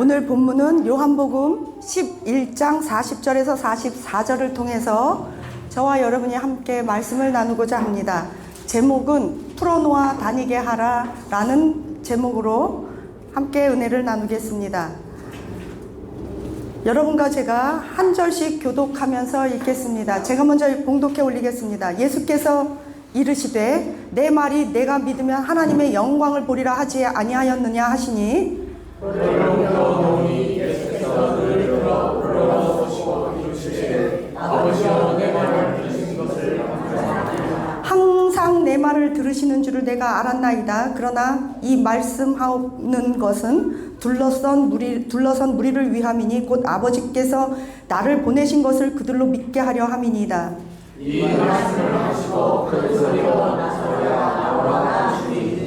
오늘 본문은 요한복음 11장 40절에서 44절을 통해서 저와 여러분이 함께 말씀을 나누고자 합니다. 제목은 풀어놓아 다니게 하라 라는 제목으로 함께 은혜를 나누겠습니다. 여러분과 제가 한 절씩 교독하면서 읽겠습니다. 제가 먼저 봉독해 올리겠습니다. 예수께서 이르시되 내 말이 내가 믿으면 하나님의 영광을 보리라 하지 아니하였느냐 하시니 예수께서 그를 들어 불러보시고 이르시되 아버지여 내 말을 들으신 것을 감사합니다. 항상 내 말을 들으시는 줄을 내가 알았나이다. 그러나 이 말씀하는 것은 둘러선 무리를 위함이니 곧 아버지께서 나를 보내신 것을 그들로 믿게 하려 함이니이다. 이 말씀을 하시고 큰 소리로 나서야 나오라 하시니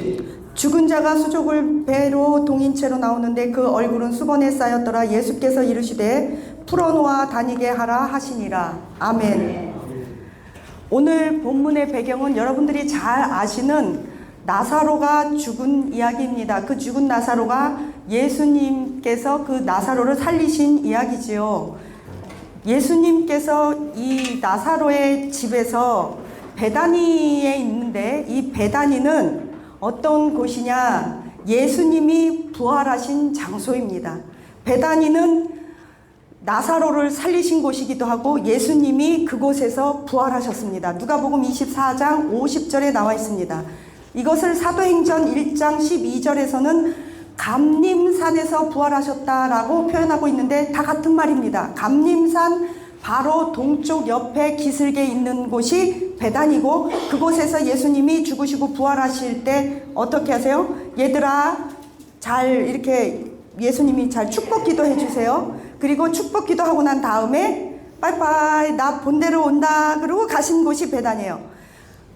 죽은 자가 수족을 배로 동인 채로 나오는데 그 얼굴은 수건에 쌓였더라. 예수께서 이르시되 풀어놓아 다니게 하라 하시니라. 아멘. 오늘 본문의 배경은 여러분들이 잘 아시는 나사로가 죽은 이야기입니다. 그 죽은 나사로가 예수님께서 그 나사로를 살리신 이야기지요. 예수님께서 이 나사로의 집에서 베다니에 있는데 이 베다니는 어떤 곳이냐? 예수님이 부활하신 장소입니다. 베다니는 나사로를 살리신 곳이기도 하고 예수님이 그곳에서 부활하셨습니다. 누가복음 24장 50절에 나와 있습니다. 이것을 사도행전 1장 12절에서는 감림산에서 부활하셨다라고 표현하고 있는데 다 같은 말입니다. 감림산 바로 동쪽 옆에 기슭에 있는 곳이 베단이고 그곳에서 예수님이 죽으시고 부활하실 때 어떻게 하세요? 얘들아 잘 이렇게 예수님이 잘 축복 기도해 주세요. 그리고 축복 기도하고 난 다음에 빠이빠이 나 본대로 온다 그러고 가신 곳이 베단이에요.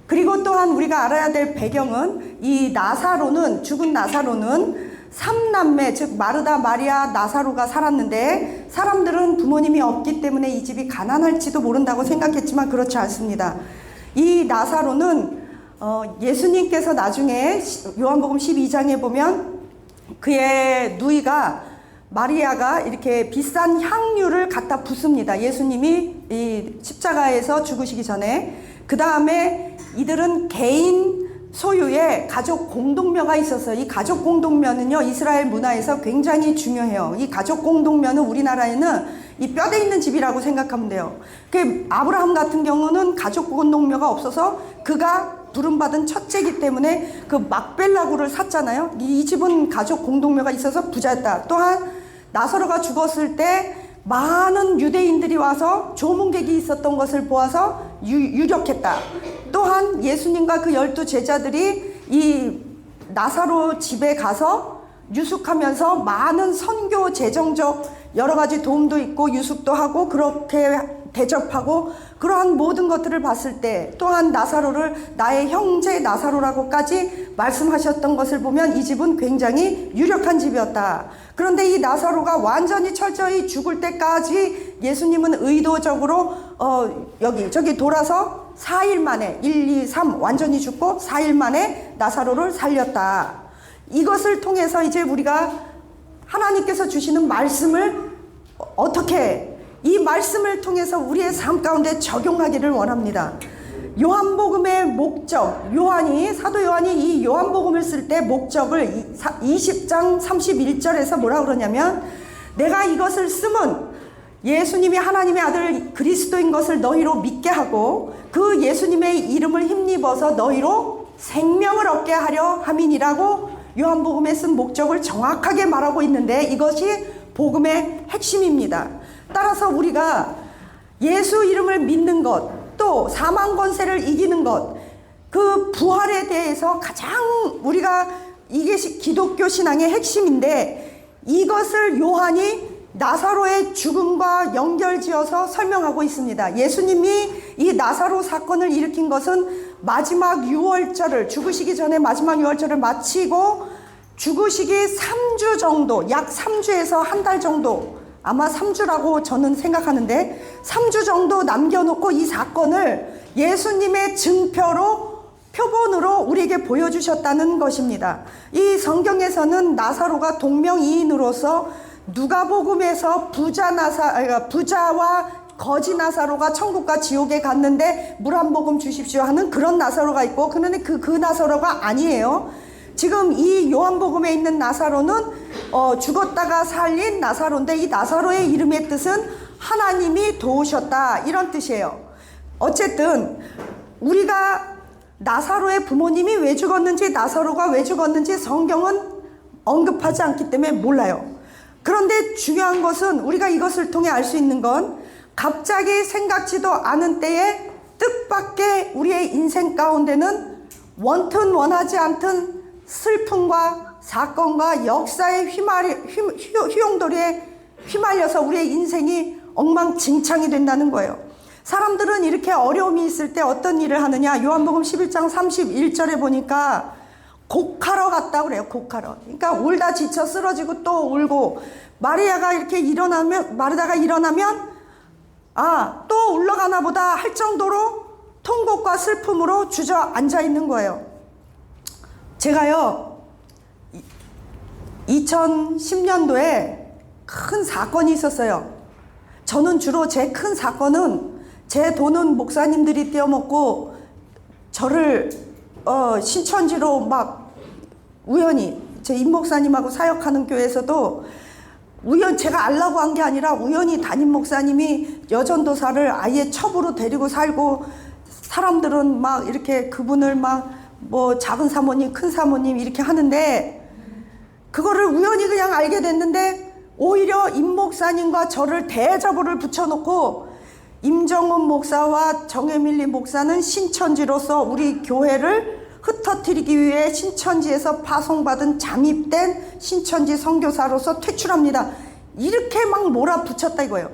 그리고 또한 우리가 알아야 될 배경은 이 나사로는 죽은 나사로는 3남매 즉 마르다 마리아 나사로가 살았는데 사람들은 부모님이 없기 때문에 이 집이 가난할지도 모른다고 생각했지만 그렇지 않습니다. 이 나사로는 예수님께서 나중에 요한복음 12장에 보면 그의 누이가 마리아가 이렇게 비싼 향유를 갖다 붓습니다. 예수님이 이 십자가에서 죽으시기 전에. 그 다음에 이들은 개인 소유의 가족 공동묘가 있었어요. 이 가족 공동묘는요, 이스라엘 문화에서 굉장히 중요해요. 이 가족 공동묘는 우리나라에는 이 뼈대 있는 집이라고 생각하면 돼요. 그 아브라함 같은 경우는 가족 공동묘가 없어서 그가 부름받은 첫째이기 때문에 그 막벨라구를 샀잖아요. 이 집은 가족 공동묘가 있어서 부자였다. 또한 나사로가 죽었을 때 많은 유대인들이 와서 조문객이 있었던 것을 보아서 유력했다. 또한 예수님과 그 12 제자들이 이 나사로 집에 가서 유숙하면서 많은 선교 재정적 여러 가지 도움도 있고 유숙도 하고 그렇게 대접하고 그러한 모든 것들을 봤을 때 또한 나사로를 나의 형제 나사로라고까지 말씀하셨던 것을 보면 이 집은 굉장히 유력한 집이었다. 그런데 이 나사로가 완전히 철저히 죽을 때까지 예수님은 의도적으로 저기 돌아서 4일 만에 1, 2, 3 완전히 죽고 4일 만에 나사로를 살렸다. 이것을 통해서 이제 우리가 하나님께서 주시는 말씀을 어떻게 이 말씀을 통해서 우리의 삶 가운데 적용하기를 원합니다. 요한복음의 목적, 사도 요한이 이 요한복음을 쓸 때 목적을 20장 31절에서 뭐라 그러냐면 내가 이것을 쓰면 예수님이 하나님의 아들 그리스도인 것을 너희로 믿게 하고 그 예수님의 이름을 힘입어서 너희로 생명을 얻게 하려 함이니라고 요한복음에 쓴 목적을 정확하게 말하고 있는데 이것이 복음의 핵심입니다. 따라서 우리가 예수 이름을 믿는 것, 또 사망 권세를 이기는 것, 그 부활에 대해서 가장 우리가 이게 기독교 신앙의 핵심인데 이것을 요한이 나사로의 죽음과 연결지어서 설명하고 있습니다. 예수님이 이 나사로 사건을 일으킨 것은 마지막 유월절을 죽으시기 전에 마지막 유월절을 마치고 죽으시기 3주 정도, 약 3주에서 한 달 정도, 아마 3주라고 저는 생각하는데 3주 정도 남겨놓고 이 사건을 예수님의 증표로 표본으로 우리에게 보여주셨다는 것입니다. 이 성경에서는 나사로가 동명이인으로서 누가복음에서 부자와 거지 나사로가 천국과 지옥에 갔는데 물 한 모금 주십시오 하는 그런 나사로가 있고, 그런데 그 나사로가 아니에요. 지금 이 요한복음에 있는 나사로는 죽었다가 살린 나사로인데, 이 나사로의 이름의 뜻은 하나님이 도우셨다, 이런 뜻이에요. 어쨌든 우리가 나사로의 부모님이 왜 죽었는지, 나사로가 왜 죽었는지 성경은 언급하지 않기 때문에 몰라요. 그런데 중요한 것은, 우리가 이것을 통해 알 수 있는 건, 갑자기 생각지도 않은 때에 뜻밖의 우리의 인생 가운데는 원튼 원하지 않든 슬픔과 사건과 역사의 휘용돌이에 휘말려서 우리의 인생이 엉망진창이 된다는 거예요. 사람들은 이렇게 어려움이 있을 때 어떤 일을 하느냐, 요한복음 11장 31절에 보니까 곡하러 갔다고 그래요. 곡하러. 그러니까 울다 지쳐 쓰러지고 또 울고, 마르다가 일어나면 또 울러가나 보다 할 정도로 통곡과 슬픔으로 주저앉아 있는 거예요. 제가요, 2010년도에 큰 사건이 있었어요. 저는 주로 제 큰 사건은, 제 돈은 목사님들이 떼어먹고 저를 신천지로 막 우연히, 제 임목사님하고 사역하는 교회에서도 제가 알라고 한 게 아니라 우연히 담임 목사님이 여전도사를 아예 첩으로 데리고 살고, 사람들은 막 이렇게 그분을 막 뭐 작은 사모님, 큰 사모님 이렇게 하는데, 그거를 우연히 그냥 알게 됐는데, 오히려 임 목사님과 저를 대접을 붙여놓고, 임정훈 목사와 정혜밀리 목사는 신천지로서 우리 교회를 흩어뜨리기 위해 신천지에서 파송받은 잠입된 신천지 선교사로서 퇴출합니다. 이렇게 막 몰아붙였다 이거예요.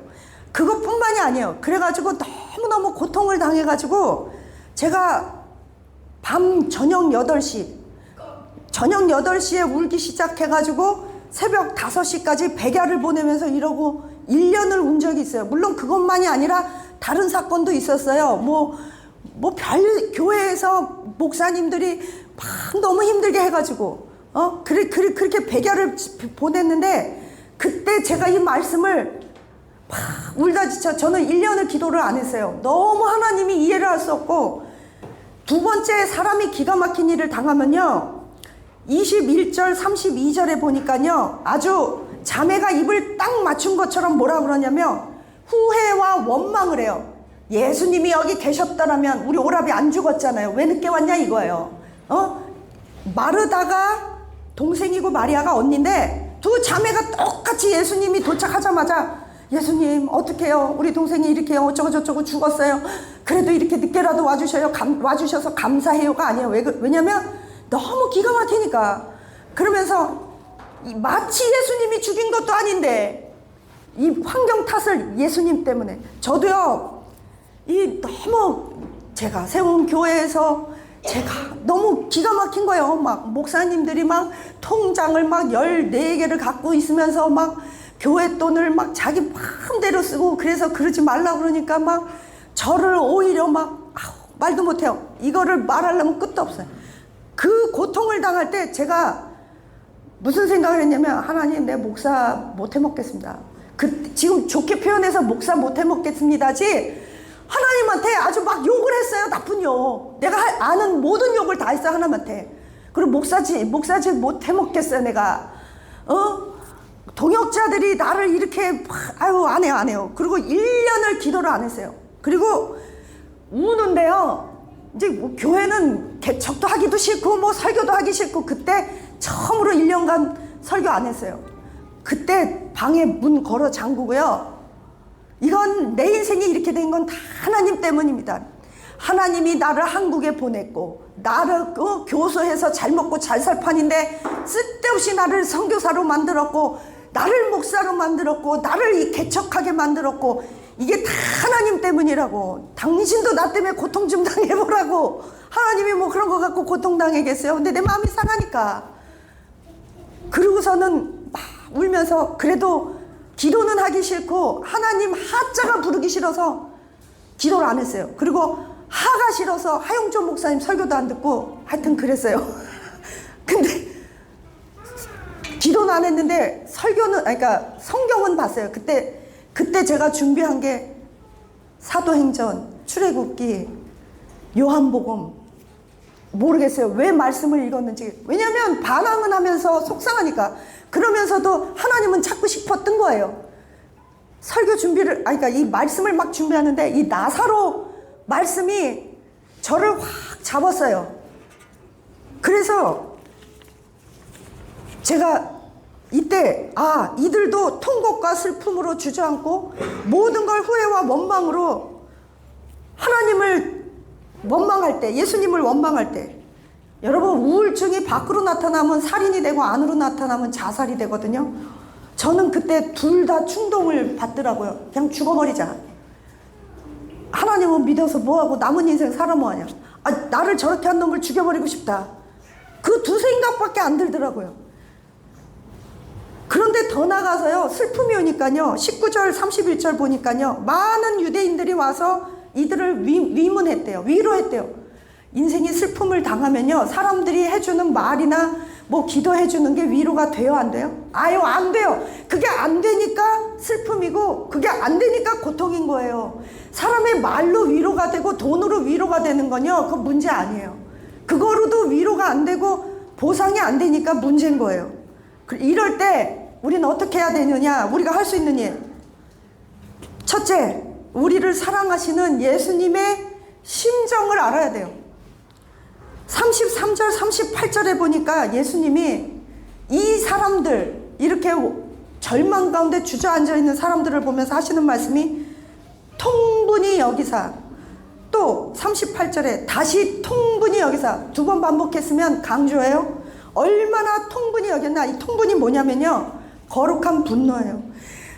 그것뿐만이 아니에요. 그래가지고 너무너무 고통을 당해가지고, 제가 저녁 8시에 울기 시작해가지고 새벽 5시까지 백야를 보내면서 이러고 1년을 운 적이 있어요. 물론 그것만이 아니라 다른 사건도 있었어요. 교회에서 목사님들이 막 너무 힘들게 해가지고, 그렇게 백야를 보냈는데, 그때 제가 이 말씀을 막 울다 지쳐, 저는 1년을 기도를 안 했어요. 너무 하나님이 이해를 할 수 없고, 두 번째 사람이 기가 막힌 일을 당하면요, 21절 32절에 보니까요, 아주 자매가 입을 딱 맞춘 것처럼 뭐라 그러냐면 후회와 원망을 해요. 예수님이 여기 계셨더라면 우리 오라비 안 죽었잖아요. 왜 늦게 왔냐 이거예요. 마르다가 동생이고 마리아가 언니인데, 두 자매가 똑같이 예수님이 도착하자마자, 예수님 어떡해요, 우리 동생이 이렇게 어쩌고 저쩌고 죽었어요. 그래도 이렇게 늦게라도 와주셔서 감사해요가 아니에요. 왜냐면 너무 기가 막히니까. 그러면서 마치 예수님이 죽인 것도 아닌데 이 환경 탓을 예수님 때문에. 저도요, 너무 제가 세운 교회에서 제가 너무 기가 막힌 거예요. 막 목사님들이 막 통장을 막 14개를 갖고 있으면서 막 교회 돈을 막 자기 마음대로 쓰고, 그래서 그러지 말라고 그러니까 막 저를 오히려 막 말도 못해요. 이거를 말하려면 끝도 없어요. 그 고통을 당할 때 제가 무슨 생각을 했냐면, 하나님, 내 목사 못 해먹겠습니다. 지금 좋게 표현해서 목사 못 해먹겠습니다지, 하나님한테 아주 막 욕을 했어요. 나쁜 욕. 내가 아는 모든 욕을 다 했어요, 하나님한테. 그리고 목사지 못 해먹겠어요, 내가. 동역자들이 나를 이렇게 안 해요. 그리고 1년을 기도를 안 했어요. 그리고 우는데요, 이제 교회는 개척도 하기도 싫고 설교도 하기 싫고, 그때 처음으로 1년간 설교 안 했어요. 그때 방에 문 걸어 잠그고요. 이건 내 인생이 이렇게 된 건 다 하나님 때문입니다. 하나님이 나를 한국에 보냈고, 나를 교수해서 잘 먹고 잘 살 판인데 쓸데없이 나를 선교사로 만들었고, 나를 목사로 만들었고, 나를 개척하게 만들었고, 이게 다 하나님 때문이라고. 당신도 나 때문에 고통 좀 당해보라고. 하나님이 뭐 그런 거 갖고 고통당하겠어요. 근데 내 마음이 상하니까. 그러고서는 막 울면서, 그래도 기도는 하기 싫고 하나님 하자가 부르기 싫어서 기도를 안 했어요. 그리고 하가 싫어서 하용조 목사님 설교도 안 듣고, 하여튼 그랬어요. 근데 기도는 안 했는데 설교는, 그러니까 성경은 봤어요. 그때 제가 준비한 게 사도행전, 출애굽기, 요한복음. 모르겠어요. 왜 말씀을 읽었는지. 왜냐면 반항은 하면서 속상하니까. 그러면서도 하나님은 찾고 싶었던 거예요. 설교 준비를, 그러니까 이 말씀을 막 준비하는데 이 나사로 말씀이 저를 확 잡았어요. 그래서 제가 이때 이들도 통곡과 슬픔으로 주저앉고 모든 걸 후회와 원망으로 하나님을 원망할 때, 예수님을 원망할 때, 여러분 우울증이 밖으로 나타나면 살인이 되고 안으로 나타나면 자살이 되거든요. 저는 그때 둘 다 충동을 받더라고요. 그냥 죽어버리자. 하나님은 믿어서 뭐하고 남은 인생 살아 뭐하냐. 나를 저렇게 한 놈을 죽여버리고 싶다. 그 두 생각밖에 안 들더라고요. 그런데 더 나가서요, 슬픔이 오니까요, 19절 31절 보니까요, 많은 유대인들이 와서 이들을 위문했대요. 위로했대요. 인생이 슬픔을 당하면요, 사람들이 해주는 말이나 뭐 기도해주는 게 위로가 돼요, 안 돼요? 아유, 안 돼요. 그게 안 되니까 슬픔이고 그게 안 되니까 고통인 거예요. 사람의 말로 위로가 되고 돈으로 위로가 되는 건요, 그거 문제 아니에요. 그거로도 위로가 안 되고 보상이 안 되니까 문제인 거예요. 이럴 때 우리는 어떻게 해야 되느냐? 우리가 할 수 있는 일. 첫째, 우리를 사랑하시는 예수님의 심정을 알아야 돼요. 33절 38절에 보니까 예수님이 이 사람들, 이렇게 절망 가운데 주저앉아 있는 사람들을 보면서 하시는 말씀이 통분히 여기사, 또 38절에 다시 통분히 여기사, 두 번 반복했으면 강조해요. 얼마나 통분히 여겼나. 이 통분이 뭐냐면요, 거룩한 분노예요.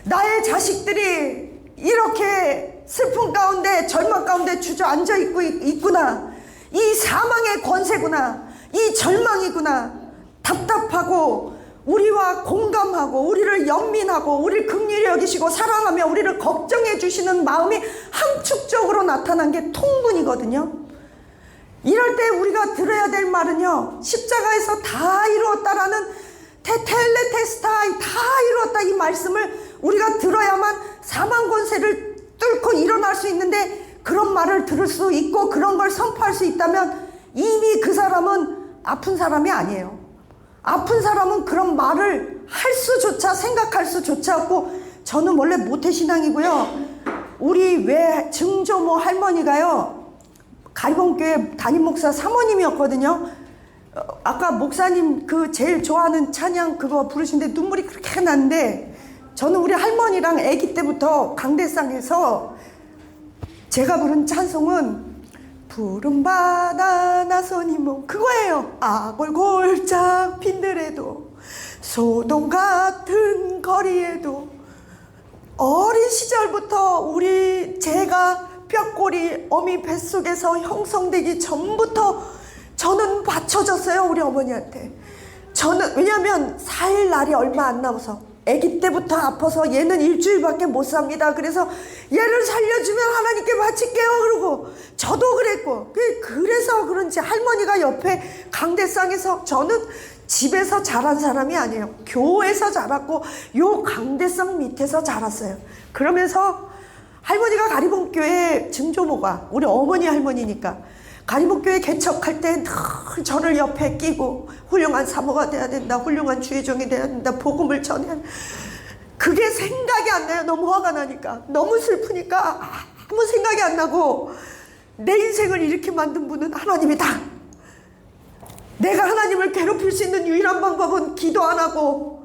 나의 자식들이 이렇게 슬픔 가운데, 절망 가운데 주저앉아 있구나. 이 사망의 권세구나. 이 절망이구나. 답답하고 우리와 공감하고 우리를 연민하고 우리를 긍휼히 여기시고 사랑하며 우리를 걱정해 주시는 마음이 함축적으로 나타난 게 통분이거든요. 이럴 때 우리가 들어야 될 말은요, 십자가에서 다 이루었다라는 텔레테스타이, 다 이루었다, 이 말씀을 우리가 들어야만 사망 권세를 뚫고 일어날 수 있는데, 그런 말을 들을 수 있고 그런 걸 선포할 수 있다면 이미 그 사람은 아픈 사람이 아니에요. 아픈 사람은 그런 말을 할 수조차, 생각할 수조차 없고. 저는 원래 모태신앙이고요, 우리 증조모 할머니가요, 가리봉교회 담임 목사 사모님이었거든요. 아까 목사님 그 제일 좋아하는 찬양 그거 부르시는데 눈물이 그렇게 났는데, 저는 우리 할머니랑 아기 때부터 강대상에서 제가 부른 찬송은 푸른 바다 나선이 뭐 그거예요. 아골 골짝 핀들에도 소돔 같은 거리에도. 어린 시절부터 제가 뼈꼬리 어미 뱃속에서 형성되기 전부터 저는 맞춰졌어요, 우리 어머니한테. 저는 왜냐면 살 날이 얼마 안 남아서, 아기 때부터 아파서 얘는 일주일밖에 못 삽니다. 그래서 얘를 살려주면 하나님께 바칠게요. 그러고 저도 그랬고, 그래서 그런지 할머니가 옆에 강대상에서, 저는 집에서 자란 사람이 아니에요. 교회에서 자랐고 요 강대상 밑에서 자랐어요. 그러면서 할머니가 가리봉교회 증조모가 우리 어머니 할머니니까 가리봉교회 개척할 때 늘 저를 옆에 끼고 훌륭한 사모가 돼야 된다, 훌륭한 주의종이 돼야 된다, 복음을 전해야 된다. 그게 생각이 안 나요. 너무 화가 나니까, 너무 슬프니까 아무 생각이 안 나고, 내 인생을 이렇게 만든 분은 하나님이다. 내가 하나님을 괴롭힐 수 있는 유일한 방법은 기도 안 하고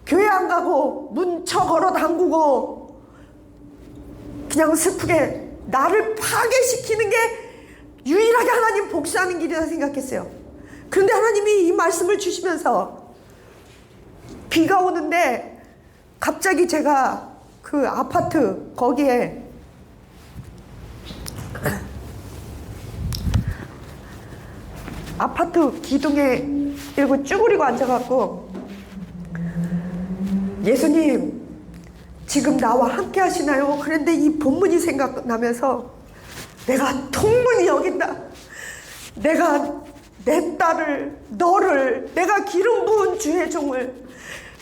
교회 안 가고 문쳐 걸어 담그고 그냥 슬프게 나를 파괴시키는 게 유일하게 하나님 복수하는 길이라 생각했어요. 그런데 하나님이 이 말씀을 주시면서 비가 오는데 갑자기 제가 그 아파트 거기에 아파트 기둥에 이러고 쭈그리고 앉아갖고, 예수님 지금 나와 함께 하시나요? 그런데 이 본문이 생각나면서 내가 통분히 여긴다. 내가 내 딸을, 너를, 내가 기름 부은 주의 종을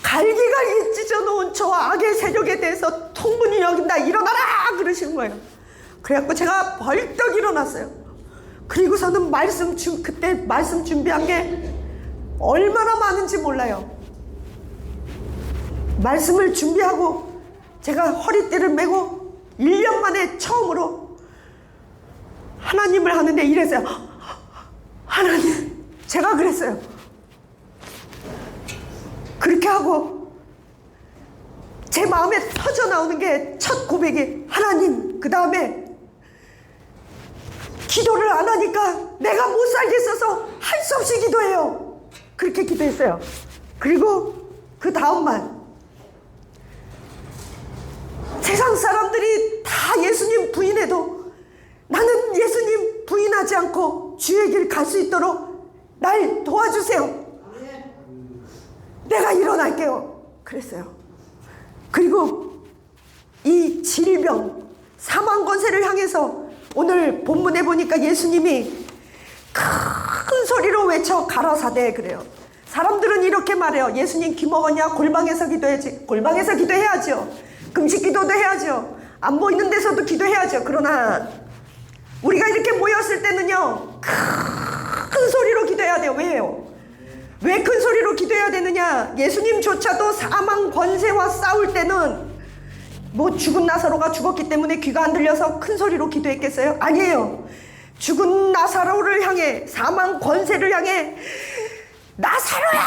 갈기갈기 찢어놓은 저 악의 세력에 대해서 통분히 여긴다. 일어나라! 그러시는 거예요. 그래갖고 제가 벌떡 일어났어요. 그리고서는 그때 말씀 준비한 게 얼마나 많은지 몰라요. 말씀을 준비하고 제가 허리띠를 메고 1년 만에 처음으로 하나님을 하는데 이랬어요. 하나님, 제가 그랬어요. 그렇게 하고 제 마음에 터져 나오는 게 첫 고백이 하나님. 그 다음에 기도를 안 하니까 내가 못 살겠어서 할 수 없이 기도해요. 그렇게 기도했어요. 그리고 그 다음 말, 세상 사람들이 다 예수님 부인해도 나는 예수님 부인하지 않고 주의 길 갈 수 있도록 날 도와주세요. 내가 일어날게요. 그랬어요. 그리고 이 질병, 사망 권세를 향해서 오늘 본문에 보니까 예수님이 큰 소리로 외쳐 가라사대 그래요. 사람들은 이렇게 말해요. 예수님 귀 먹었냐? 골방에서 기도해야지. 골방에서 기도해야죠. 금식 기도도 해야죠. 안 보이는 데서도 기도해야죠. 그러나 우리가 이렇게 모였을 때는요, 큰 소리로 기도해야 돼요. 왜요? 왜 큰 소리로 기도해야 되느냐? 예수님조차도 사망 권세와 싸울 때는 뭐 죽은 나사로가 죽었기 때문에 귀가 안 들려서 큰 소리로 기도했겠어요? 아니에요. 죽은 나사로를 향해, 사망 권세를 향해 나사로야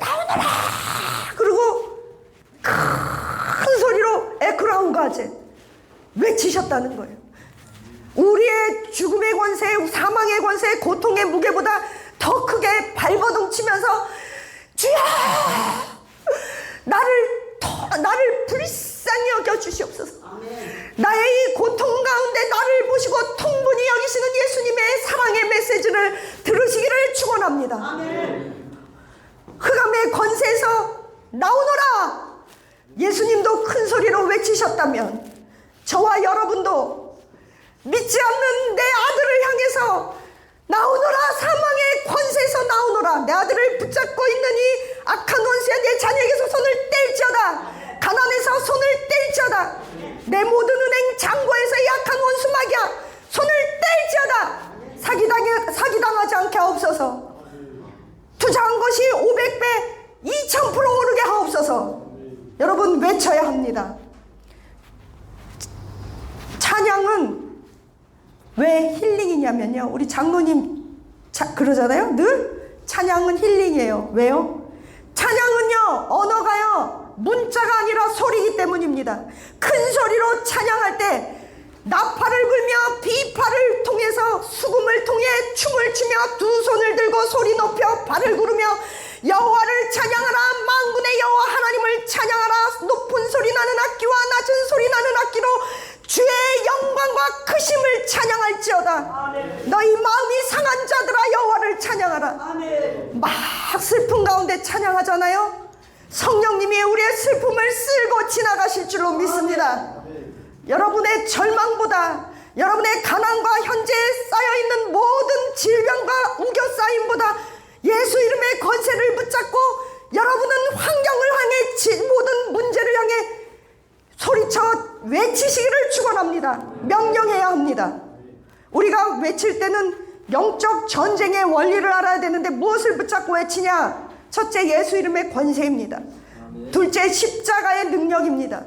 나오너라 그리고 큰 소리로 에크라운가제 외치셨다는 거예요. 우리의 죽음의 권세, 사망의 권세, 고통의 무게보다 더 크게 발버둥치면서 주여 나를 불쌍히 여겨주시옵소서. 나의 이 고통 가운데 나를 보시고 통분히 여기시는 예수님의 사랑의 메시지를 들으시기를 축원합니다. 흑암의 권세에서 나오너라. 예수님도 큰 소리로 외치셨다면 저와 여러분도 믿지 않는 내 아들을 향해서 나오너라. 사망의 권세에서 나오너라. 내 아들을 붙잡고 있는 이 악한 원수야 내 자녀에게서 손을 뗄지어다. 가난에서 손을 뗄지어다. 내 모든 은행 창고에서 이 악한 원수 마귀야 손을 뗄지어다. 사기당하지 않게 하옵소서. 투자한 것이 500배 2000% 오르게 하옵소서. 여러분 외쳐야 합니다. 찬양은 왜 힐링이냐면요, 우리 장로님 그러잖아요. 늘 찬양은 힐링이에요. 왜요? 찬양은요, 언어가요 문자가 아니라 소리이기 때문입니다. 큰 소리로 찬양할 때 나팔을 불며 비파를 통해서 수금을 통해 춤을 추며 두 손을 들고 소리 높여 발을 구르며 여호와를 찬양하라. 만군의 여호와 하나님을 찬양하라. 높은 소리 나는 악기와 낮은 소리 나는 악기로 주의 영광과 크심을 찬양할지어다. 너희 마음이 상한 자들아 여호와를 찬양하라. 막 슬픔 가운데 찬양하잖아요. 성령님이 우리의 슬픔을 쓸고 지나가실 줄로 믿습니다. 여러분의 절망보다, 여러분의 가난과 현재 쌓여있는 모든 질병과 우겨싸임보다 예수 이름의 권세를 붙잡고 여러분은 환경을 향해 모든 문제를 향해 소리쳐 외치시기를 축원합니다. 명령해야 합니다. 우리가 외칠 때는 영적 전쟁의 원리를 알아야 되는데 무엇을 붙잡고 외치냐? 첫째, 예수 이름의 권세입니다. 둘째, 십자가의 능력입니다.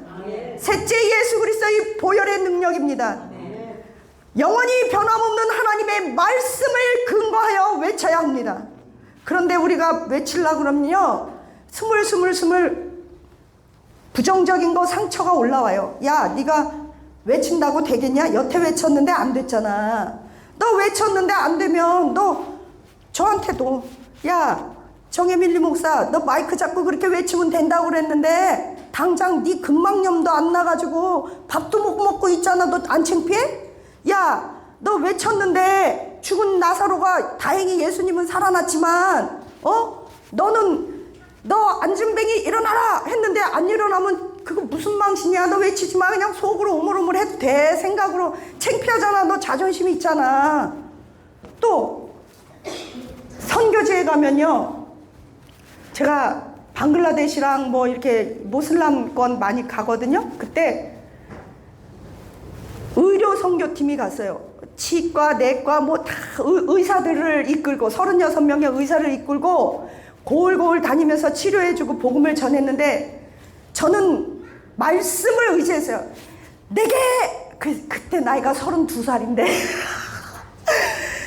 셋째, 예수 그리스도의 보혈의 능력입니다. 영원히 변함없는 하나님의 말씀을 근거하여 외쳐야 합니다. 그런데 우리가 외치려고 그러면요, 스물 부정적인 거 상처가 올라와요. 야, 네가 외친다고 되겠냐? 여태 외쳤는데 안 됐잖아. 너 외쳤는데 안 되면 너 저한테도, 야, 정혜밀리 목사, 너 마이크 잡고 그렇게 외치면 된다고 그랬는데 당장 네 근막염도 안 나가지고 밥도 못 먹고 있잖아. 너 안 창피해? 야, 너 외쳤는데 죽은 나사로가 다행히 예수님은 살아났지만 너는 너 안진뱅이 일어나라 했는데 안 일어나면 그거 무슨 망신이야. 너 외치지 마. 그냥 속으로 오물오물 해도 돼. 생각으로 창피하잖아. 너 자존심 있잖아. 또 선교지에 가면요, 제가 방글라데시랑 뭐 이렇게 모슬람권 많이 가거든요. 그때 의료 선교팀이 갔어요. 치과, 내과 뭐 다 의사들을 이끌고 36명의 의사를 이끌고 고울고울 다니면서 치료해주고 복음을 전했는데 저는 말씀을 의지했어요. 내게 그때 나이가 32살인데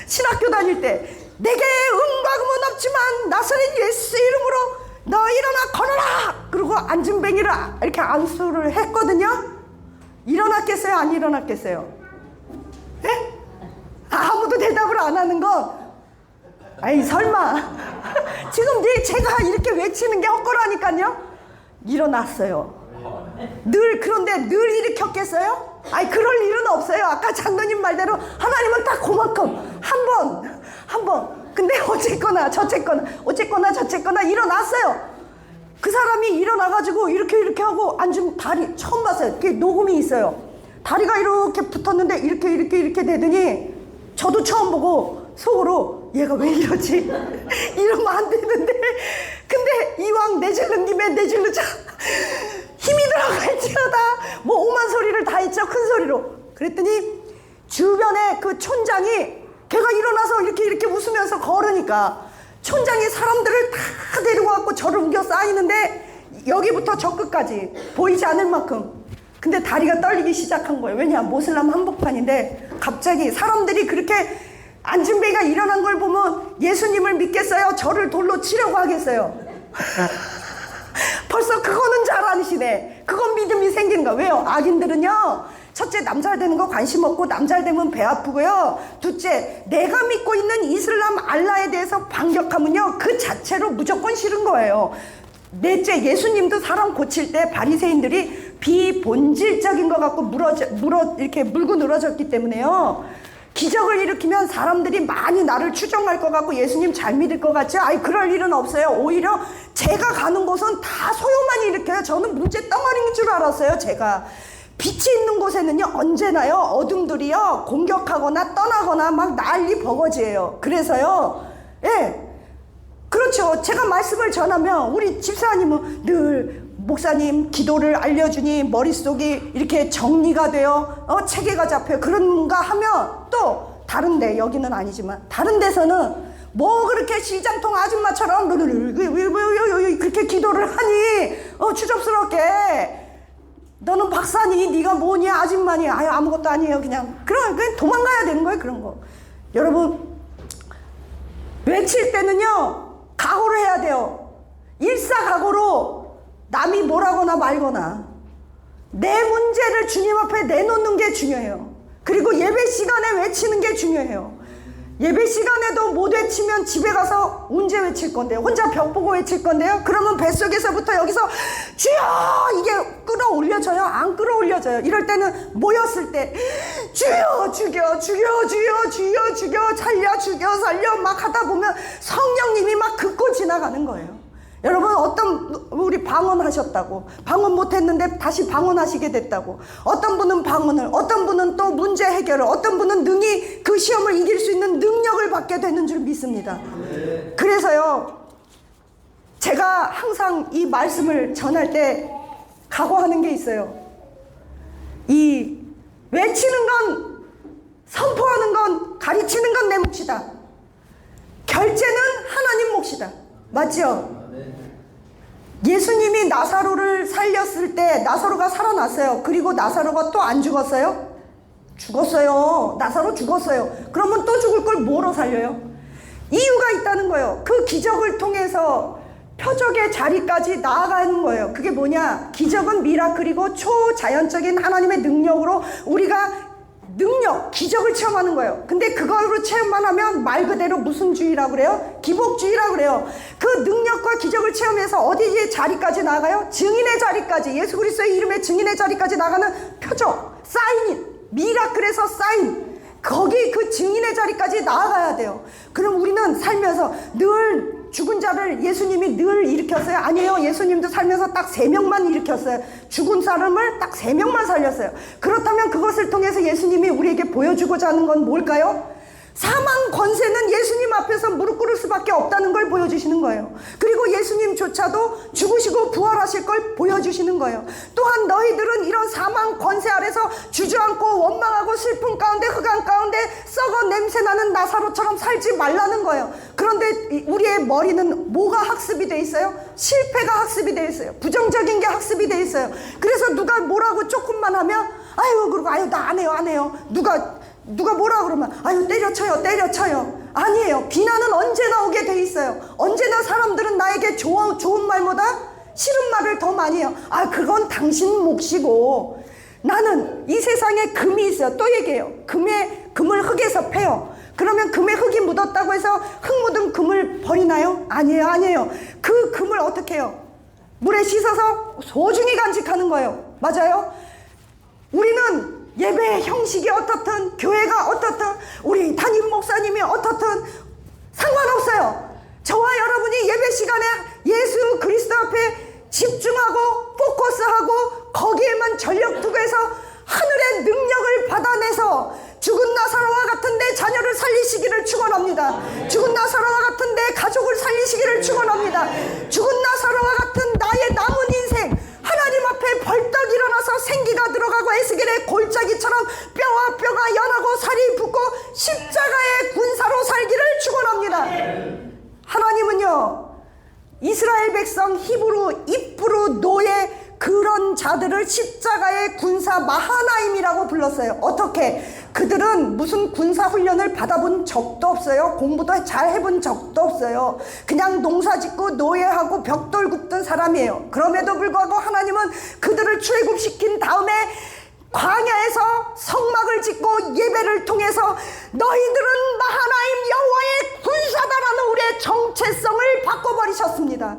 신학교 다닐 때 내게 은과 금은 없지만 나사렛 예수 이름으로 너 일어나 걸어라! 그리고 안진뱅이를 이렇게 안수를 했거든요. 일어났겠어요? 안 일어났겠어요? 예? 아무도 대답을 안 하는 거. 아이 설마 지금 제가 이렇게 외치는 게 헛거라니까요. 일어났어요. 그런데 늘 일으켰겠어요? 아이 그럴 일은 없어요. 아까 장로님 말대로 하나님은 딱 그만큼 한 번. 근데 어쨌거나 저쨌거나 일어났어요. 그 사람이 일어나가지고 이렇게 하고 앉은 다리 처음 봤어요. 그게 녹음이 있어요. 다리가 이렇게 붙었는데 이렇게 되더니 저도 처음 보고 속으로 얘가 왜 이러지? 이러면 안 되는데. 근데 이왕 내질른 김에 내질르자. 힘이 들어갈지어다. 뭐 오만 소리를 다 했죠. 큰 소리로. 그랬더니 주변에 그 촌장이 걔가 일어나서 이렇게 웃으면서 걸으니까 촌장이 사람들을 다 데리고 왔고 저를 우겨 쌓이는데 여기부터 저 끝까지 보이지 않을 만큼. 근데 다리가 떨리기 시작한 거예요. 왜냐 모슬람 한복판인데 갑자기 사람들이 그렇게 안진뱅이가 일어난 걸 보면 예수님을 믿겠어요? 저를 돌로 치려고 하겠어요? 벌써 그거는 잘 아시네. 그건 믿음이 생기는 거야. 왜요? 악인들은요 첫째 남잘 되는 거 관심 없고 남잘 되면 배 아프고요. 둘째 내가 믿고 있는 이슬람 알라에 대해서 반격하면요 그 자체로 무조건 싫은 거예요. 넷째 예수님도 사람 고칠 때 바리새인들이 비본질적인 것 갖고 이렇게 물고 늘어졌기 때문에요. 기적을 일으키면 사람들이 많이 나를 추종할 것 같고 예수님 잘 믿을 것 같죠? 아이 그럴 일은 없어요. 오히려 제가 가는 곳은 다 소용만 일으켜요. 저는 문제 덩어리인 줄 알았어요. 제가 빛이 있는 곳에는요 언제나요 어둠들이요 공격하거나 떠나거나 막 난리 버거지예요. 그래서요 그렇죠. 제가 말씀을 전하면 우리 집사님은 늘 목사님 기도를 알려주니 머릿속이 이렇게 정리가 돼요. 체계가 잡혀요. 그런가 하면 또 다른데 여기는 아니지만 다른 데서는 뭐 그렇게 시장통 아줌마처럼 그렇게 기도를 하니 추접스럽게 너는 박사니 네가 뭐니 아줌마니 아무것도 아니에요. 그냥 도망가야 되는 거예요. 그런 거. 여러분 외칠 때는요 각오를 해야 돼요. 일사각오로 남이 뭐라거나 말거나 내 문제를 주님 앞에 내놓는 게 중요해요. 그리고 예배 시간에 외치는 게 중요해요. 예배 시간에도 못 외치면 집에 가서 언제 외칠 건데요? 혼자 벽 보고 외칠 건데요? 그러면 뱃속에서부터 여기서 주여! 이게 끌어올려져요? 안 끌어올려져요. 이럴 때는 모였을 때 주여 죽여 살려 막 하다 보면 성령님이 막 긋고 지나가는 거예요. 여러분 우리 방언하셨다고 방언 못했는데 다시 방언하시게 됐다고 어떤 분은 방언을 어떤 분은 또 문제 해결을 어떤 분은 능히 그 시험을 이길 수 있는 능력을 받게 되는 줄 믿습니다. 그래서요 제가 항상 이 말씀을 전할 때 각오하는 게 있어요. 이 외치는 건 선포하는 건 가르치는 건 내 몫이다. 결제는 하나님 몫이다. 맞죠? 예수님이 나사로를 살렸을 때 나사로가 살아났어요. 그리고 나사로가 또 안 죽었어요? 죽었어요. 나사로 죽었어요. 그러면 또 죽을 걸 뭐로 살려요? 이유가 있다는 거예요. 그 기적을 통해서 표적의 자리까지 나아가는 거예요. 그게 뭐냐? 기적은 미라클이고 초자연적인 하나님의 능력으로 우리가 기적을 체험하는 거예요. 근데 그거로 체험만 하면 말 그대로 무슨 주의라고 그래요? 기복주의라고 그래요. 그 능력과 기적을 체험해서 어디의 자리까지 나가요? 증인의 자리까지, 예수 그리스도의 이름의 증인의 자리까지 나가는 표적, 사인인, 미라클에서 사인, 거기 그 증인의 자리까지 나아가야 돼요. 그럼 우리는 살면서 늘 죽은 자를 예수님이 늘 일으켰어요? 아니에요. 예수님도 살면서 딱 3명만 일으켰어요. 죽은 사람을 딱 3명만 살렸어요. 그렇다면 그것을 통해서 예수님이 우리에게 보여주고자 하는 건 뭘까요? 사망 권세는 예수님 앞에서 무릎 꿇을 수밖에 없다는 걸 보여주시는 거예요. 그리고 예수님조차도 죽으시고 부활하실 걸 보여주시는 거예요. 또한 너희들은 이런 사망 권세 아래서 주저앉고 원망하고 슬픔 가운데 흑암 가운데 썩어 냄새나는 나사로처럼 살지 말라는 거예요. 그런데 우리의 머리는 뭐가 학습이 돼 있어요? 실패가 학습이 돼 있어요. 부정적인 게 학습이 돼 있어요. 그래서 누가 뭐라고 조금만 하면 아유, 그러고 아유, 나 안 해요. 누가 뭐라 그러면 아유, 때려쳐요. 아니에요. 비난은 언제나 오게 돼 있어요. 언제나 사람들은 나에게 좋은 말보다 싫은 말을 더 많이 해요. 아, 그건 당신 몫이고 나는 이 세상에 금이 있어요. 또 얘기해요. 금을 흙에서 패요. 그러면 금에 흙이 묻었다고 해서 흙 묻은 금을 버리나요? 아니에요. 그 금을 어떻게 해요? 물에 씻어서 소중히 간직하는 거예요. 맞아요? 우리는 예배의 형식이 어떻든 교회가 어떻든 우리 담임 목사님이 어떻든 상관없어요. 저와 여러분이 예배 시간에 예수 그리스도 앞에 집중하고 포커스하고 거기에만 전력 두고 해서 하늘의 능력을 받아내서 죽은 나사로와 같은 내 자녀를 살리시기를 축원합니다. 죽은 나사로와 같은 내 가족을 살리시기를 축원합니다. 죽은 나사로와 같은 나의 남은 인생 하나님 앞에 벌떡 일어나서 생기가 들어가고 에스겔의 골짜기처럼 뼈와 뼈가 연하고 살이 붙고 십자가의 군사로 살기를 축원합니다. 하나님은요, 이스라엘 백성 히브루 노예 그런 자들을 십자가의 군사 마하나임이라고 불렀어요. 어떻게? 그들은 무슨 군사 훈련을 받아본 적도 없어요. 공부도 잘 해본 적도 없어요. 그냥 농사짓고 노예하고 벽돌 굽던 사람이에요. 그럼에도 불구하고 하나님은 그들을 출애굽시킨 다음에 광야에서 성막을 짓고 예배를 통해서 너희들은 마하나임 여호와의 군사다라는 우리의 정체성을 바꿔버리셨습니다.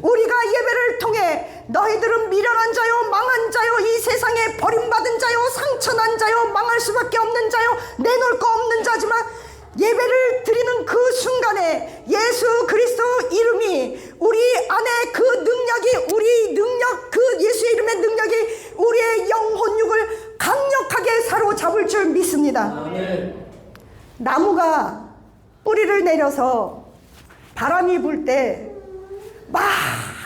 우리가 예배를 통해 너희들은 미련한 자요, 망한 자요, 이 세상에 버림받은 자요, 상처난 자요, 망할 수밖에 없는 자요, 내놓을 거 없는 자지만 예배를 드리는 그 순간에 예수 그리스도 이름이 우리 안에 그 능력이 우리 능력 그 예수의 이름의 능력이 우리의 영혼육을 강력하게 사로잡을 줄 믿습니다. 나무가 뿌리를 내려서 바람이 불 때 막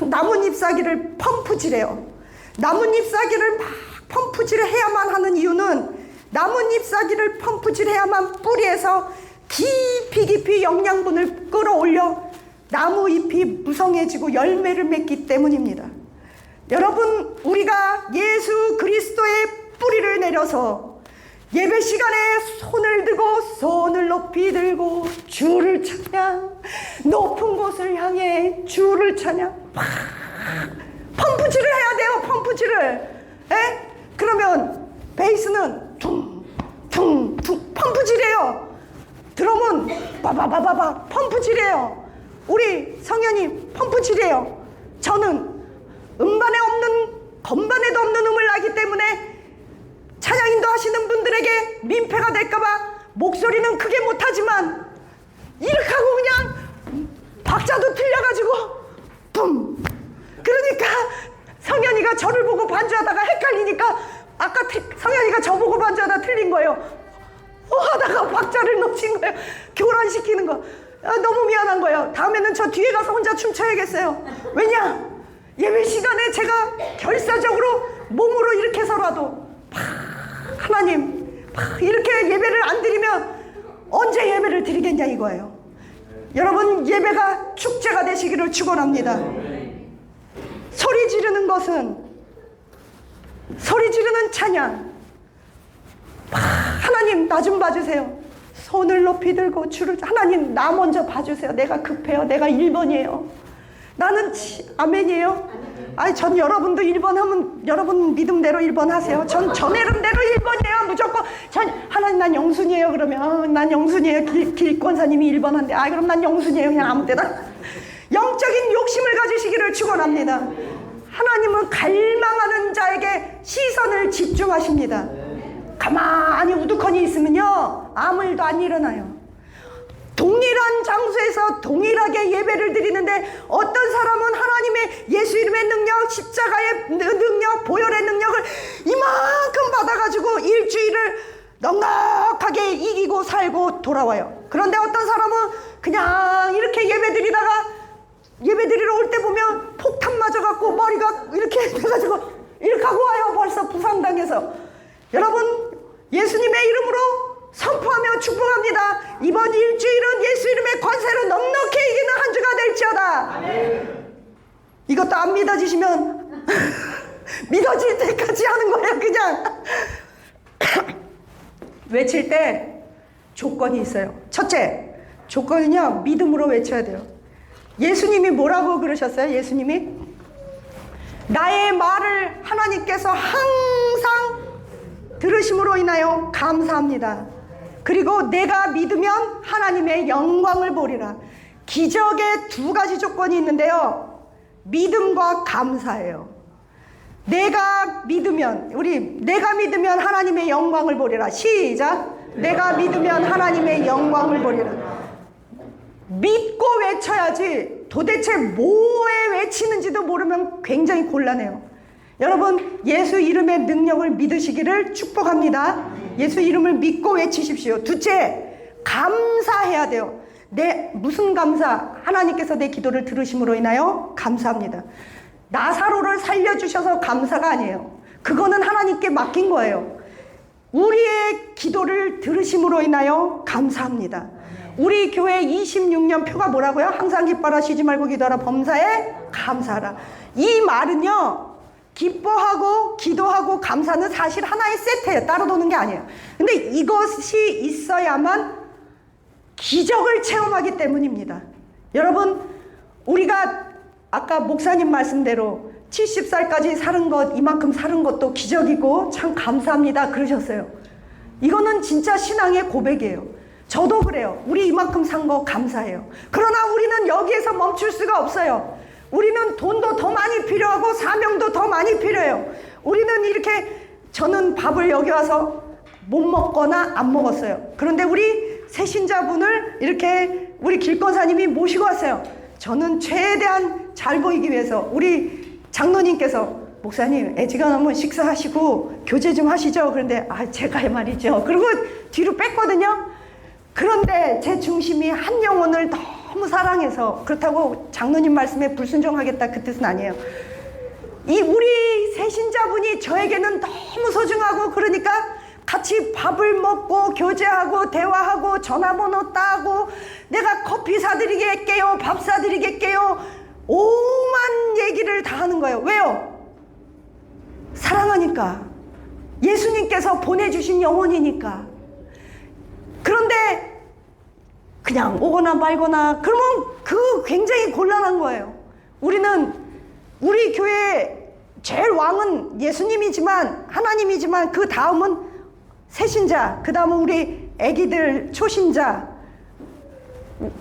나뭇잎 사기를 펌프질해요. 나뭇잎 사기를 막 펌프질을 해야만 하는 이유는 나뭇잎 사기를 펌프질해야만 뿌리에서 깊이 영양분을 끌어올려 나무 잎이 무성해지고 열매를 맺기 때문입니다. 여러분, 우리가 예수 그리스도의 뿌리를 내려서 예배 시간에 손을 높이 들고 주를 찬양, 높은 곳을 향해 주를 찬양, 펌프질을 해야 돼요. 펌프질을. 그러면 베이스는 퉁퉁퉁 펌프질이에요. 드럼은 바바바바바 펌프질이에요. 우리 성현이 펌프질이에요. 저는 음반에 없는 건반에도 없는 음을 하기 때문에 찬양 인도하시는 분들에게 민폐가 될까봐 목소리는 크게 못하지만 이렇게 하고 그냥 박자도 틀려가지고 붐. 그러니까 성현이가 저를 보고 반주하다가 헷갈리니까 아까 성현이가 저보고 반주하다 틀린 거예요. 하다가 박자를 놓친 거예요. 교란시키는 거. 너무 미안한 거예요. 다음에는 저 뒤에 가서 혼자 춤춰야겠어요. 왜냐? 예배 시간에 제가 결사적으로 몸으로 이렇게 해서라도 하나님 이렇게 예배를 안 드리면 언제 예배를 드리겠냐 이거예요. 여러분, 예배가 축제가 되시기를 축원합니다. 소리 지르는 것은 소리 지르는 찬양. 하나님 나 좀 봐주세요. 손을 높이 들고 주를 하나님 나 먼저 봐주세요. 내가 급해요. 내가 1번이에요. 나는 아멘이에요. 아니 전 여러분도 1번 하면 여러분 믿음대로 1번 하세요. 전 내름대로 1번이에요. 무조건 하나님 난 영순이에요. 그러면 난 영순이에요. 길권사님이 1번 한대. 그럼 난 영순이에요. 그냥 아무 때나. 영적인 욕심을 가지시기를 축원합니다. 하나님은 갈망하는 자에게 시선을 집중하십니다. 가만히 우두커니 있으면요 아무 일도 안 일어나요. 동일한 장소에서 동일하게 예배를 드리는데 어떤 사람은 하나님의 예수 이름의 능력, 십자가의 능력, 보혈의 능력을 이만큼 받아가지고 일주일을 넉넉하게 이기고 살고 돌아와요. 그런데 어떤 사람은 그냥 이렇게 예배드리러 올 때 보면 폭탄 맞아갖고 머리가 이렇게 돼가지고 이렇게 하고 와요. 벌써 부상당해서. 여러분, 예수님의 이름으로 선포하며 축복합니다. 이번 일주일은 예수 이름의 권세로 넉넉히 이기는 한 주가 될지어다. 아멘. 이것도 안 믿어지시면 믿어질 때까지 하는 거예요. 그냥 외칠 때 조건이 있어요. 첫째, 조건은요, 믿음으로 외쳐야 돼요. 예수님이 뭐라고 그러셨어요? 예수님이 나의 말을 하나님께서 항상 들으심으로 인하여 감사합니다. 그리고 내가 믿으면 하나님의 영광을 보리라. 기적의 두 가지 조건이 있는데요, 믿음과 감사예요. 내가 믿으면 하나님의 영광을 보리라. 시작. 내가 믿으면 하나님의 영광을 보리라. 믿고 외쳐야지 도대체 뭐에 외치는지도 모르면 굉장히 곤란해요. 여러분, 예수 이름의 능력을 믿으시기를 축복합니다. 예수 이름을 믿고 외치십시오. 둘째, 감사해야 돼요. 무슨 감사? 하나님께서 내 기도를 들으심으로 인하여 감사합니다. 나사로를 살려주셔서 감사가 아니에요. 그거는 하나님께 맡긴 거예요. 우리의 기도를 들으심으로 인하여 감사합니다. 우리 교회 26년 표가 뭐라고요? 항상 기뻐라, 쉬지 말고 기도하라, 범사에 감사하라. 이 말은요, 기뻐하고 기도하고 감사는 사실 하나의 세트예요. 따로 도는 게 아니에요. 근데 이것이 있어야만 기적을 체험하기 때문입니다. 여러분, 우리가 아까 목사님 말씀대로 70살까지 사는 것, 이만큼 사는 것도 기적이고 참 감사합니다 그러셨어요. 이거는 진짜 신앙의 고백이에요. 저도 그래요. 우리 이만큼 산 거 감사해요. 그러나 우리는 여기에서 멈출 수가 없어요. 우리는 돈도 더 많이 필요하고 사명도 더 많이 필요해요. 우리는 이렇게, 저는 밥을 여기 와서 못 먹거나 안 먹었어요. 그런데 우리 새신자분을 이렇게 우리 길권사님이 모시고 왔어요. 저는 최대한 잘 보이기 위해서 우리 장로님께서 목사님 애지간하면 식사하시고 교제 좀 하시죠. 그런데 제가 말이죠. 그리고 뒤로 뺐거든요. 그런데 제 중심이 한 영혼을 너무 사랑해서, 그렇다고 장로님 말씀에 불순종하겠다 그 뜻은 아니에요. 이 우리 새신자분이 저에게는 너무 소중하고, 그러니까 같이 밥을 먹고 교제하고 대화하고 전화번호 따고, 내가 커피 사드리겠게요, 밥 사드리겠게요, 오만 얘기를 다 하는 거예요. 왜요? 사랑하니까. 예수님께서 보내주신 영혼이니까. 그런데 그냥 오거나 말거나 그러면 그 굉장히 곤란한 거예요. 우리 교회 제일 왕은 예수님이지만, 하나님이지만, 그 다음은 새신자, 그 다음은 우리 애기들 초신자.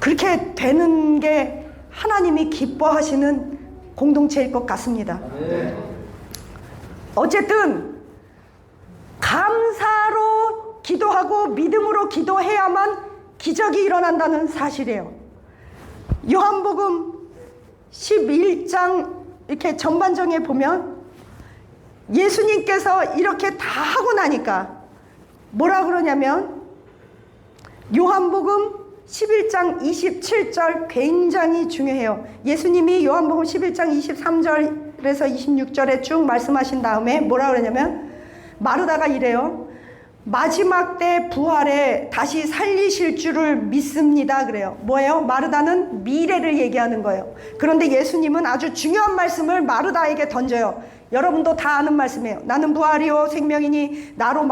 그렇게 되는 게 하나님이 기뻐하시는 공동체일 것 같습니다. 어쨌든 감사로 기도하고 믿음으로 기도해야만 기적이 일어난다는 사실이에요. 요한복음 11장 이렇게 전반정에 보면 예수님께서 이렇게 다 하고 나니까 뭐라 그러냐면, 요한복음 11장 27절 굉장히 중요해요. 예수님이 요한복음 11장 23절에서 26절에 쭉 말씀하신 다음에 뭐라 그러냐면, 마르다가 이래요. 마지막 때 부활에 다시 살리실 줄을 믿습니다 그래요. 뭐예요? 마르다는 미래를 얘기하는 거예요. 그런데 예수님은 아주 중요한 말씀을 마르다에게 던져요. 여러분도 다 아는 말씀이에요. 나는 부활이요 생명이니 나로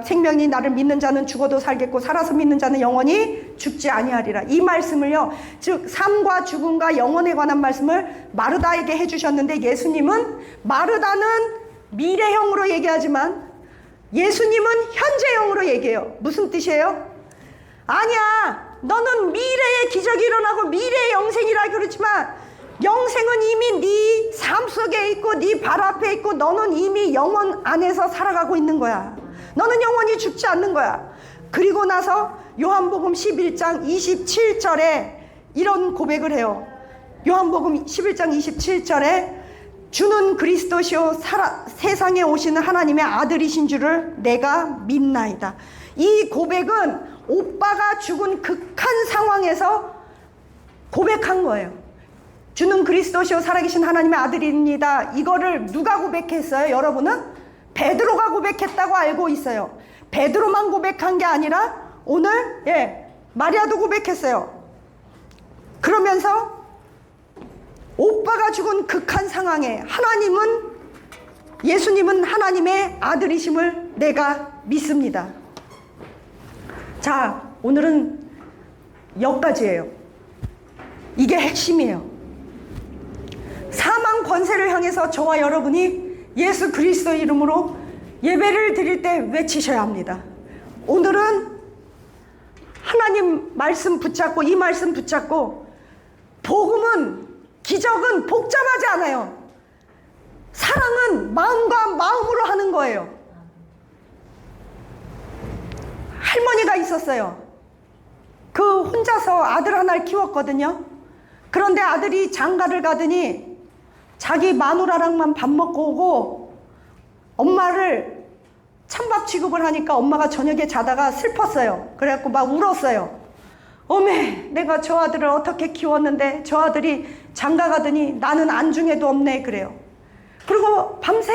생명이 나를 믿는 자는 죽어도 살겠고 살아서 믿는 자는 영원히 죽지 아니하리라. 이 말씀을요, 즉 삶과 죽음과 영혼에 관한 말씀을 마르다에게 해주셨는데, 예수님은, 마르다는 미래형으로 얘기하지만 예수님은 현재형으로 얘기해요. 무슨 뜻이에요? 아니야, 너는 미래의 기적이 일어나고 미래의 영생이라 그러지만 영생은 이미 네 삶 속에 있고 네 발 앞에 있고, 너는 이미 영원 안에서 살아가고 있는 거야. 너는 영원히 죽지 않는 거야. 그리고 나서 요한복음 11장 27절에 이런 고백을 해요. 요한복음 11장 27절에 주는 그리스도시요 세상에 오시는 하나님의 아들이신 줄을 내가 믿나이다. 이 고백은 오빠가 죽은 극한 상황에서 고백한 거예요. 주는 그리스도시요 살아계신 하나님의 아들입니다. 이거를 누가 고백했어요? 여러분은? 베드로가 고백했다고 알고 있어요. 베드로만 고백한 게 아니라 오늘 마리아도 고백했어요. 그러면서 오빠가 죽은 극한 상황에 예수님은 하나님의 아들이심을 내가 믿습니다. 자, 오늘은 여기까지예요. 이게 핵심이에요. 사망 권세를 향해서 저와 여러분이 예수 그리스도 이름으로 예배를 드릴 때 외치셔야 합니다. 오늘은 하나님 말씀 붙잡고, 이 말씀 붙잡고, 복음은, 기적은 복잡하지 않아요. 사랑은 마음과 마음으로 하는 거예요. 할머니가 있었어요. 그 혼자서 아들 하나를 키웠거든요. 그런데 아들이 장가를 가더니 자기 마누라랑만 밥 먹고 오고 엄마를 찬밥 취급을 하니까 엄마가 저녁에 자다가 슬펐어요. 그래갖고 막 울었어요. 어메, 내가 저 아들을 어떻게 키웠는데 저 아들이 장가 가더니 나는 안중에도 없네, 그래요. 그리고 밤새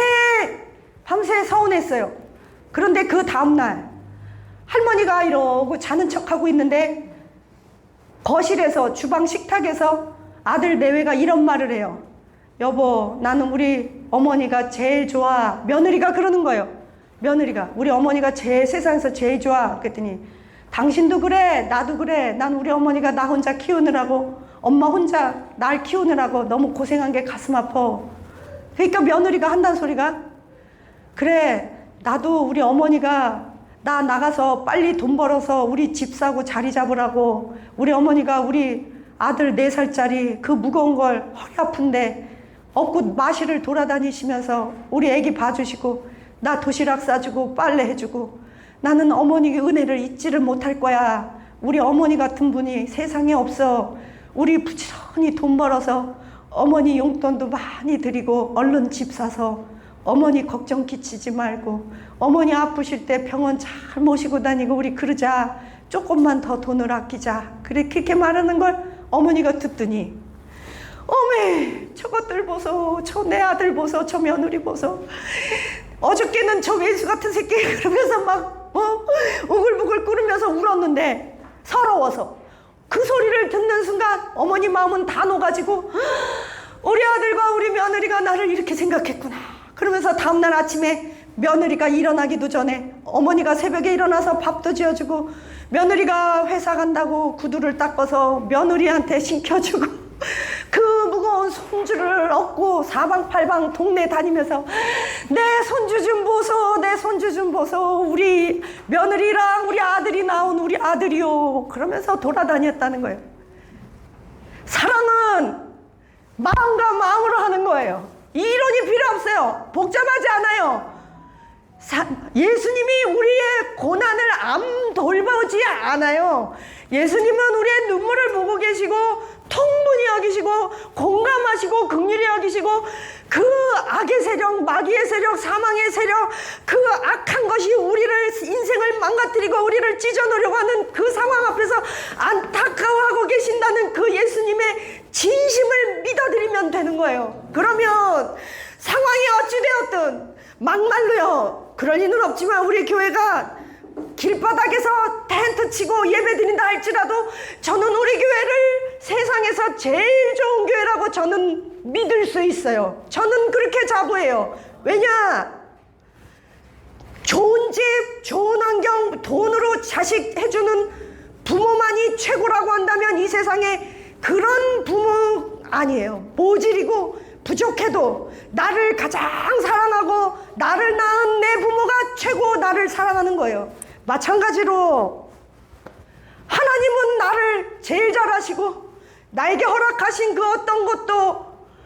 서운했어요. 그런데 그 다음날 할머니가 이러고 자는 척하고 있는데 거실에서, 주방 식탁에서 아들 내외가 이런 말을 해요. 여보, 나는 우리 어머니가 제일 좋아. 며느리가 그러는 거예요. 며느리가, 우리 어머니가 세상에서 제일 좋아. 그랬더니 당신도 그래, 나도 그래. 난 우리 어머니가 나 혼자 키우느라고, 엄마 혼자 날 키우느라고 너무 고생한 게 가슴 아파. 그러니까 며느리가 한다는 소리가, 그래, 나도 우리 어머니가 나 나가서 빨리 돈 벌어서 우리 집 사고 자리 잡으라고, 우리 어머니가 우리 아들 4살짜리 그 무거운 걸 허리 아픈데 업고 마실을 돌아다니시면서 우리 애기 봐주시고, 나 도시락 싸주고 빨래 해주고, 나는 어머니의 은혜를 잊지를 못할 거야. 우리 어머니 같은 분이 세상에 없어. 우리 부지런히 돈 벌어서 어머니 용돈도 많이 드리고 얼른 집 사서 어머니 걱정 끼치지 말고 어머니 아프실 때 병원 잘 모시고 다니고 우리 그러자. 조금만 더 돈을 아끼자. 그렇게 말하는 걸 어머니가 듣더니, 어메, 저것들 보소, 저 내 아들 보소, 저 며느리 보소, 어저께는 저 외수 같은 새끼, 그러면서 막 우글부글 끓으면서 울었는데 서러워서 그 소리를 듣는 순간 어머니 마음은 다 녹아지고, 우리 아들과 우리 며느리가 나를 이렇게 생각했구나. 그러면서 다음날 아침에 며느리가 일어나기도 전에 어머니가 새벽에 일어나서 밥도 지어주고, 며느리가 회사 간다고 구두를 닦아서 며느리한테 신겨주고, 그 무거운 손주를 얻고 사방팔방 동네 다니면서 내 손주 좀 보소, 내 손주 좀 보소, 우리 며느리랑 우리 아들이 나온 우리 아들이요, 그러면서 돌아다녔다는 거예요. 사랑은 마음과 마음으로 하는 거예요. 이론이 필요 없어요. 복잡하지 않아요. 예수님이 우리의 고난을 안 돌보지 않아요. 예수님은 우리의 눈물을 보고 계시고 통분히 여기시고 공감하시고 긍휼히 여기시고, 그 악의 세력, 마귀의 세력, 사망의 세력, 그 악한 것이 우리를, 인생을 망가뜨리고 우리를 찢어놓으려고 하는 그 상황 앞에서 안타까워하고 계신다는 그 예수님의 진심을 믿어드리면 되는 거예요. 그러면 상황이 어찌되었든 막말로요, 그럴 리는 없지만 우리 교회가 길바닥에서 텐트 치고 예배 드린다 할지라도 저는 우리 교회를 세상에서 제일 좋은 교회라고 저는 믿을 수 있어요. 저는 그렇게 자부해요. 왜냐? 좋은 집, 좋은 환경, 돈으로 자식 해주는 부모만이 최고라고 한다면 이 세상에 그런 부모 아니에요. 모질이고 부족해도 나를 가장 사랑하고 나를 낳은 내 부모가 최고 나를 사랑하는 거예요. 마찬가지로 하나님은 나를 제일 잘 아시고 나에게 허락하신 그 어떤 것도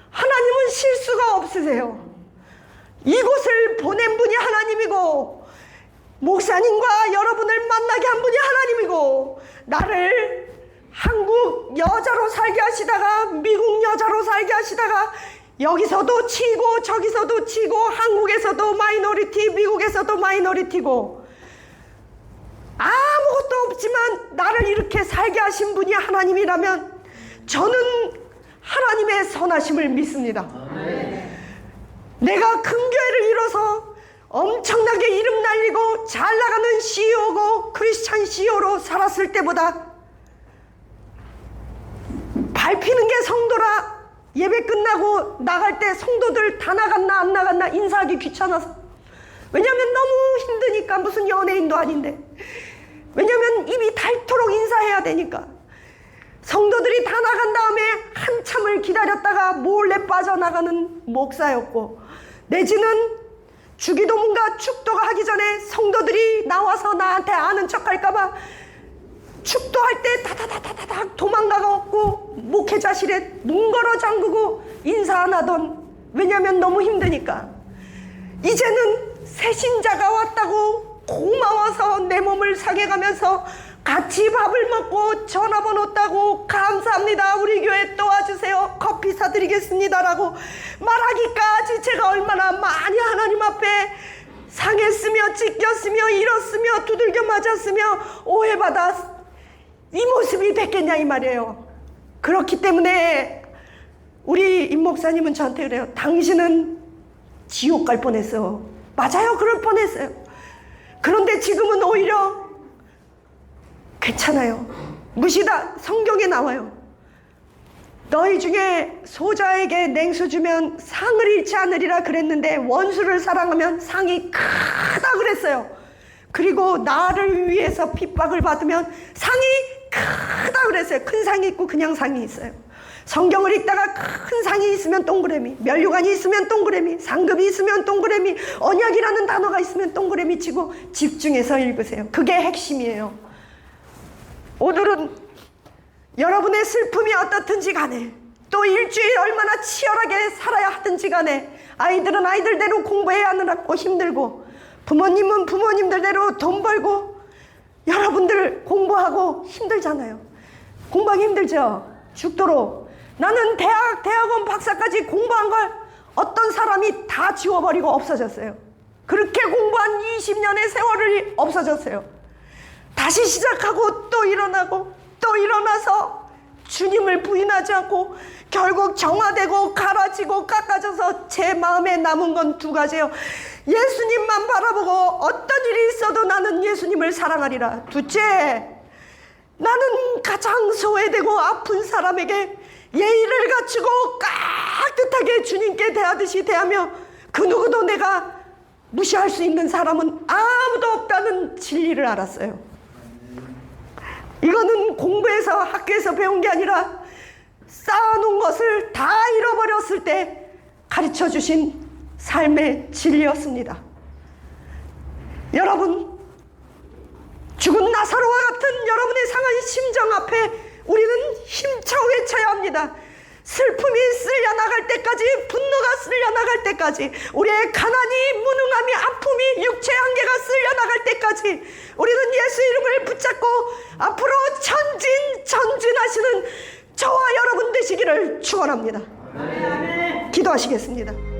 하나님은 실수가 없으세요. 이곳을 보낸 분이 하나님이고 목사님과 여러분을 만나게 한 분이 하나님이고, 나를 한국 여자로 살게 하시다가 미국 여자로 살게 하시다가 여기서도 치고 저기서도 치고 한국에서도 마이너리티, 미국에서도 마이너리티고 아무것도 없지만 나를 이렇게 살게 하신 분이 하나님이라면 저는 하나님의 선하심을 믿습니다. 내가 큰 교회를 이뤄서 엄청나게 이름 날리고 잘 나가는 CEO고 크리스찬 CEO로 살았을 때보다 밟히는 게 성도라 예배 끝나고 나갈 때 성도들 다 나갔나 안 나갔나 인사하기 귀찮아서. 왜냐면 너무 힘드니까. 무슨 연예인도 아닌데. 왜냐면 입이 닳도록 인사해야 되니까. 성도들이 다 나간 다음에 한참을 기다렸다가 몰래 빠져나가는 목사였고, 내지는 주기도문과 축도가 하기 전에 성도들이 나와서 나한테 아는 척 할까봐 축도할 때 다다다다닥 도망가고 목회자실에 문 걸어 잠그고 인사 안 하던. 왜냐면 너무 힘드니까. 이제는 새 신자가 왔다고 고마워서 내 몸을 상해가면서 같이 밥을 먹고 전화번호 따고 감사합니다, 우리 교회 또 와주세요, 커피 사드리겠습니다 라고 말하기까지 제가 얼마나 많이 하나님 앞에 상했으며 찢겼으며 잃었으며 두들겨 맞았으며 오해받아 이 모습이 됐겠냐 이 말이에요. 그렇기 때문에 우리 임 목사님은 저한테 그래요. 당신은 지옥 갈 뻔했어. 맞아요, 그럴 뻔했어요. 그런데 지금은 오히려 괜찮아요. 무시다. 성경에 나와요. 너희 중에 소자에게 냉수 주면 상을 잃지 않으리라 그랬는데 원수를 사랑하면 상이 크다 그랬어요. 그리고 나를 위해서 핍박을 받으면 상이 크다 그랬어요. 큰 상이 있고 그냥 상이 있어요. 성경을 읽다가 큰 상이 있으면 동그라미, 면류관이 있으면 동그라미, 상급이 있으면 동그라미, 언약이라는 단어가 있으면 동그라미 치고 집중해서 읽으세요. 그게 핵심이에요. 오늘은 여러분의 슬픔이 어떻든지 간에, 또 일주일 얼마나 치열하게 살아야 하든지 간에, 아이들은 아이들대로 공부해야 하느라고 힘들고, 부모님은 부모님들대로 돈 벌고, 여러분들 공부하고 힘들잖아요. 공부하기 힘들죠? 죽도록. 나는 대학원 박사까지 공부한 걸 어떤 사람이 다 지워버리고 없어졌어요. 그렇게 공부한 20년의 세월이 없어졌어요. 다시 시작하고 또 일어나고 또 일어나서 주님을 부인하지 않고 결국 정화되고 갈아지고 깎아져서 제 마음에 남은 건 두 가지예요. 예수님만 바라보고 어떤 일이 있어도 나는 예수님을 사랑하리라. 둘째, 나는 가장 소외되고 아픈 사람에게 예의를 갖추고 깍듯하게 주님께 대하듯이 대하며 그 누구도 내가 무시할 수 있는 사람은 아무도 없다는 진리를 알았어요. 이거는 공부해서 학교에서 배운 게 아니라 쌓아놓은 것을 다 잃어버렸을 때 가르쳐 주신 삶의 진리였습니다. 여러분, 죽은 나사로와 같은 여러분의 상한 심정 앞에 우리는 힘차 외쳐야 합니다. 슬픔이 쓸려나갈 때까지, 분노가 쓸려나갈 때까지, 우리의 가난이, 무능함이, 아픔이, 육체의 한계가 쓸려나갈 때까지 우리는 예수 이름을 붙잡고 앞으로 전진하시는 저와 여러분 되시기를 축원합니다. 기도하시겠습니다.